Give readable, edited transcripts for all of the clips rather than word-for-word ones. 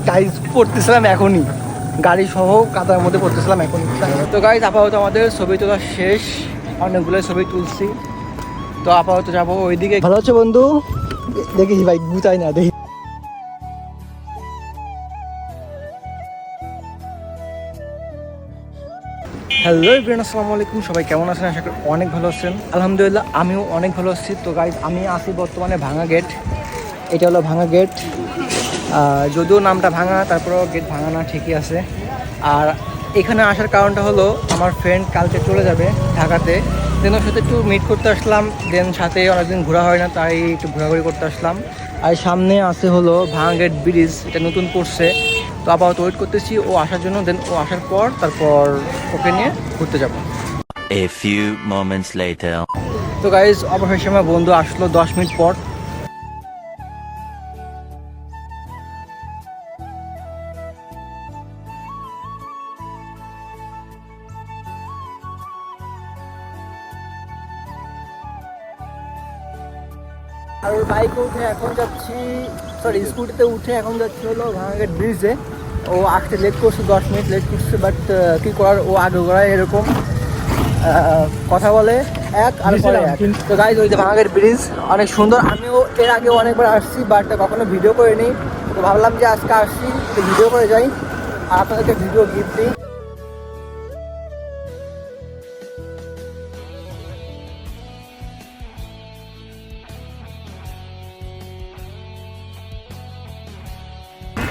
Guys পড়তেছিলাম এখনই, গাড়ি সহ কাদার মধ্যে পড়তেছিলাম এখনই। তো গাইজ আপাতত আমাদের ছবি তোলা শেষ, অনেকগুলো ছবি তুলছি। তো আপাতত যাবো ওইদিকে। ভালো হচ্ছে বন্ধু, দেখিস ভাই গুতাই না দেখি। হ্যালো এভরিওয়ান, আসসালামু আলাইকুম। সবাই কেমন আছেন? আশা করি অনেক ভালো আছেন। আলহামদুলিল্লাহ আমিও অনেক ভালো আছি। তো গাইজ আমি আছি বর্তমানে ভাঙা গেট। এটা হলো ভাঙা গেট, যদিও নামটা ভাঙা, তারপরেও গেট ভাঙা না, ঠিকই আছে। আর এখানে আসার কারণটা হলো আমার ফ্রেন্ড কালকে চলে যাবে ঢাকাতে, দেন ওর সাথে একটু মিট করতে আসলাম। দেন সাথে অনেকদিন ঘোরা হয় না, তাই একটু ঘোরাঘুরি করতে আসলাম। আর সামনে আছে হলো ভাঙা গেট ব্রিজ, এটা নতুন করছে। তো আপাতত ওয়েট করতেছি ও আসার জন্য। দেন ও আসার পর তারপর ওকে নিয়ে ঘুরতে যাব। A few moments later. তো গাইজ অবশেষে আমার বন্ধু আসলো 10 মিনিট পর। আর ওর বাইকে উঠে এখন যাচ্ছি, সরি স্কুটিতে উঠে এখন যাচ্ছি হলো ভাঙাঘাট ব্রিজে। ও আসতে লেট করছে, 10 মিনিট লেট করছে, বাট কী করার, ও আগে গড়ায় এরকম কথা বলে এক আর পরে এক। তো গাইজ ওই যে ভাঙাঘাট ব্রিজ অনেক সুন্দর, আমিও এর আগে অনেকবার আসছি বাট কখনো ভিডিও করিনি। তো ভাবলাম যে আজকে আসছি তো ভিডিও করে যাই আর আপনাদেরকে ভিডিও গিফট দিই।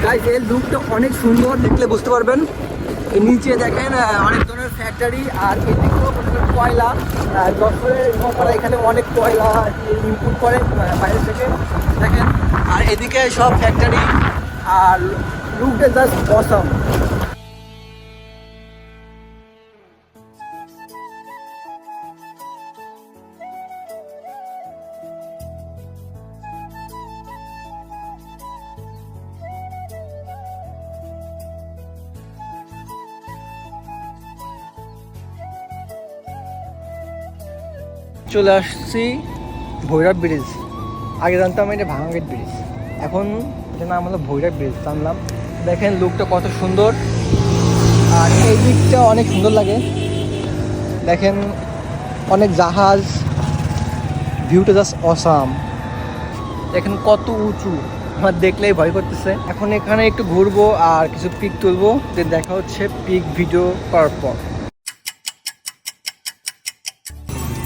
গাইজ এর লুকটা অনেক সুন্দর, দেখলে বুঝতে পারবেন। এর নিচে দেখেন অনেক ধরনের ফ্যাক্টরি, আর এদিকেও কয়লা, যশোরের এখানে অনেক কয়লা ইম্পোর্ট করে বাইরে থেকে দেখেন। আর এদিকে সব ফ্যাক্টরি, আর লুকটা জাস্ট অসাম। চলে আসছি ভৈরব ব্রিজ। আগে জানতাম এটা ভাঙাঘাট ব্রিজ, এখন এটা নাম হলো ভৈরব ব্রিজ জানলাম। দেখেন লুকটা কত সুন্দর, আর এই দিকটা অনেক সুন্দর লাগে। দেখেন অনেক জাহাজ, ভিউটা জাস্ট অসাম। দেখেন কত উঁচু, আমার দেখলেই ভয় করতেছে। এখন এখানে একটু ঘুরবো আর কিছু পিক তুলবো, দেন দেখা হচ্ছে পিক ভিডিও করার পর।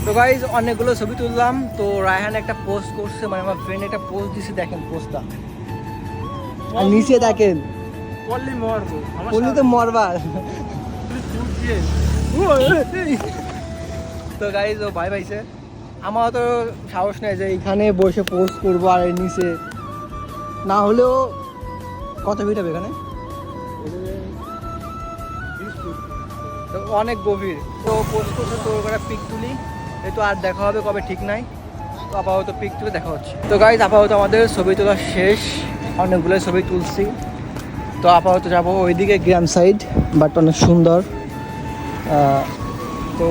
তো গাইজ অনেকগুলো ছবি তুললাম। তো রায়হান একটা পোস্ট করছে, মানে আমার ফ্রেন্ড একটা পোস্ট দিছে, দেখেন পোস্টটা নিচে দেখেন, বললি তো মরবার। তো গাইজ ও ভাই ভাইছে, আমার তো সাহস নেই যে এখানে বসে পোস্ট করবো আর নিচে না হলেও কত ফিট হবে এখানে, তো অনেক গভীর। তো পোস্ট করছে, তো ওরা পিক তুলি, তো আর দেখা হবে কবে ঠিক নাই। তো আপাতত পিক তুলে দেখা হচ্ছে। তো গাইজ আপাতত আমাদের ছবি তোলা শেষ, অনেকগুলো ছবি তুলছি। তো আপাতত যাবো ওইদিকে গ্রাম সাইড, বাট অনেক সুন্দর। তো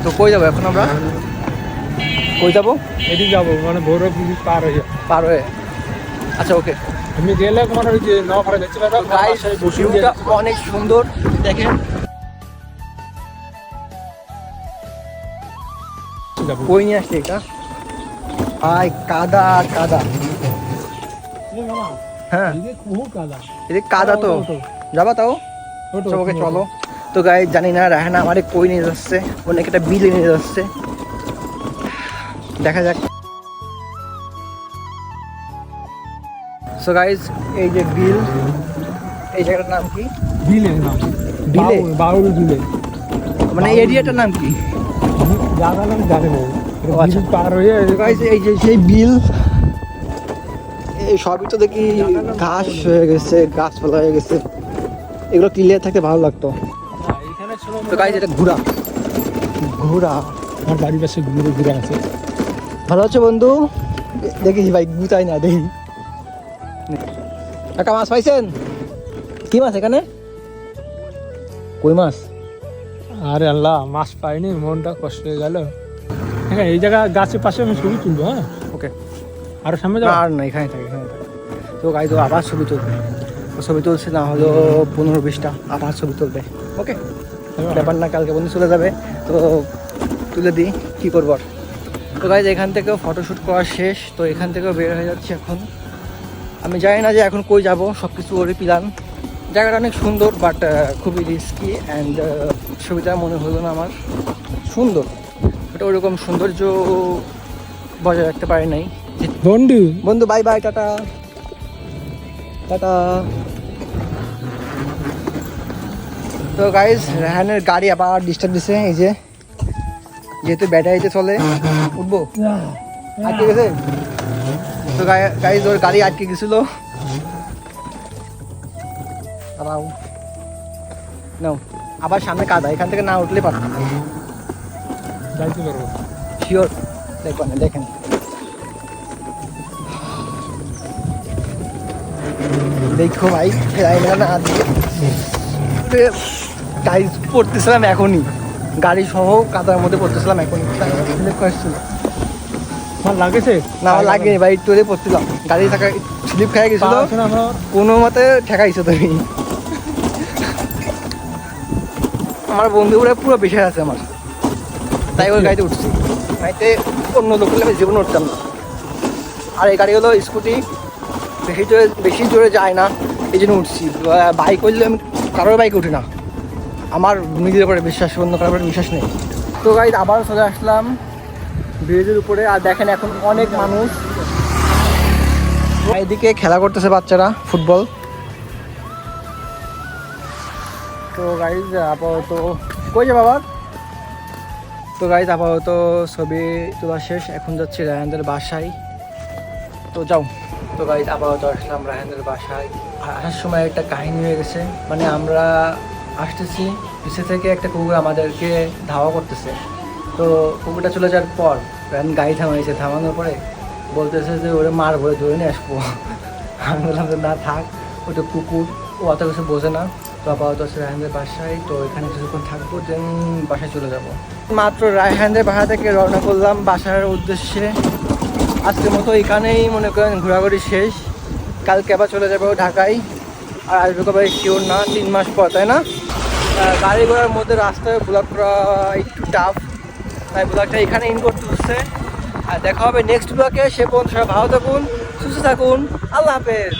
তো কই যাবো এখন আমরা, কই যাবো? এদিকে যাবো, মানে ভৈরব ব্রিজ পার হয়ে। আচ্ছা ওকে, আমি গেলে মানে ওই যে নওপাড়া দেখতে পাবো। ভিউটা অনেক সুন্দর দেখেন। কই নিয়ে আসছে এটা, আয় কাদা কাদা। হ্যাঁ এদিকে কাদা, তো যাবা তাও ওকে চলো। তো গাইজ জানি না রায়হানা আমারে কই নিয়ে যাচ্ছে, অনেক একটা বিলে নিয়ে যাচ্ছে, দেখা যাক। সো গাইজ এই যে বিল, এই জায়গাটার নাম কি? বিলের নাম বিলে, বাউল বিলে, মানে এরিয়াটার নাম কি জায়গা নাম জানি না। আচ্ছা পার হয়ে গাইজ এই যে সেই বিল, এই সবই তো দেখি ঘাস হয়ে গেছে, গাছপালা হয়ে গেছে, এগুলো ক্লিয়ার থাকতে ভালো লাগতো। এখানে ছিল। তো গাইজ এটা ঘোরা ঘোরা, আমার বাড়ির পাশে ঘুরে ঘুরে আছে। ভালো হচ্ছে বন্ধু, দেখিস ভাই গুতাই না দেখি। কাকা মাছ পাইছেন? কি মাছ এখানে? কই মাছ? আরে আল্লাহ, মাছ পাইনি, মনটা কষ্ট হয়ে গেল। হ্যাঁ, এই জায়গা গাছের পাশে আমি ছবি তুলবো। হ্যাঁ, ওকে। আরো সামনে যাবো। আর না, এখানে থাকে। তো গাইজ ও আবার ছবি তুলবে। ছবি তুলছে না হলো 15-20টা, আবার ছবি তুলবে। ওকে, ব্যাপার না, কালকে বন্ধু চলে যাবে, তো তুলে দিই, কী করবো আর। তো গাইজ এখান থেকেও ফটোশ্যুট করা শেষ, তো এখান থেকেও বের হয়ে যাচ্ছি এখন। আমি জানি না যে এখন কই যাব, সব কিছু ওরই প্ল্যান। জায়গাটা অনেক সুন্দর, বাট খুবই রিস্কি অ্যান্ড সুবিধা মনে হলো না আমার। সুন্দর, বাট ওরকম সৌন্দর্য বজায় রাখতে পারি নাই। বন্ধু, বন্ধু বাই বাই, টাটা টাটা। তো গাইজ রেহানের গাড়ি আবার ডিস্টার্ব দিছে, এই যে যেহেতু ব্যাটারিতে চলে। উঠবো, আটকে গেছে। তো গাইজ ওর গাড়ি আটকে গেছিল। নাও, আবার সামনে কাদা, এখান থেকে না উঠলে পারতাম। যাইতে পারবো। শিওর, দেখবেন দেখেন। দেখো ভাই, না টাইলস পড়তেছিলাম এখনই, গাড়ি সহ কাদার মধ্যে পড়তেছিলাম এখনই। আমার লাগেছে না, আমার লাগেনি ভাই, একটু পড়ছিলাম, গাড়ি থাকা স্লিপ খেয়ে গেছিল, কোনো মতে ঠেকাইছো তুমি। আমার বন্ধুগুলো পুরো বেশি আছে আমার, তাই ওই গাড়িতে উঠছি। গাড়িতে অন্য লোক হলে আমি জীবনে উঠতাম না। আর এই গাড়ি হলো স্কুটি, বেশি জোরে যায় না, এই জন্য উঠছি। বাইক করলে আমি কারোর বাইকে উঠি না, আমার নিজের উপরে বিশ্বাস, অন্য কারোর উপরে বিশ্বাস নেই। তো গাইজ আবার চলে আসলাম ব্রিজের উপরে, আর দেখেন এখন অনেক মানুষ, এদিকে খেলা করতেছে বাচ্চারা ফুটবল। তো গাইজ আপাতত কই যাবে আবার। তো গাইজ আপাতত ছবি তোলা শেষ, এখন যাচ্ছি রায়হানদের বাসায়। তো যাও। তো গাইজ আপাতত আসলাম রায়হানদের বাসায়। আর আসার সময় একটা কাহিনী হয়ে গেছে, মানে আমরা আসতেছি, পিছে থেকে একটা কুকুর আমাদেরকে ধাওয়া করতেছে। তো কুকুরটা চলে যাওয়ার পর রায়হান গাড়ি থামাইছে, থামানোর পরে বলতেছে যে ওরে মারবো, ধরে নিয়ে আসবো। আমি বললাম যে না থাক, ওটা কুকুর, ও অত কিছু বোঝে না। তো আপাতত আছে রায়হানদের বাসায়, তো এখানে কিছুক্ষণ থাকবো, দেন বাসায় চলে যাব। মাত্র রায়হানদের বাসা থেকে রওনা করলাম বাসার উদ্দেশ্যে। আজকের মতো এখানেই মনে করেন ঘোরাঘুরি শেষ, কালকে আবার চলে যাবো ঢাকায়। আর আসবে কবে শিওর না, 3 মাস পর, তাই না? গাড়ি ঘোড়ার মধ্যে রাস্তায় ব্লগ করা একটু টাফ, তাই ব্লগটা এখানে ইন করতে হচ্ছে। আর দেখা হবে নেক্সট ব্লগে। সে পর্যন্ত সবাই ভালো থাকুন, সুস্থ থাকুন, আল্লাহ হাফেজ।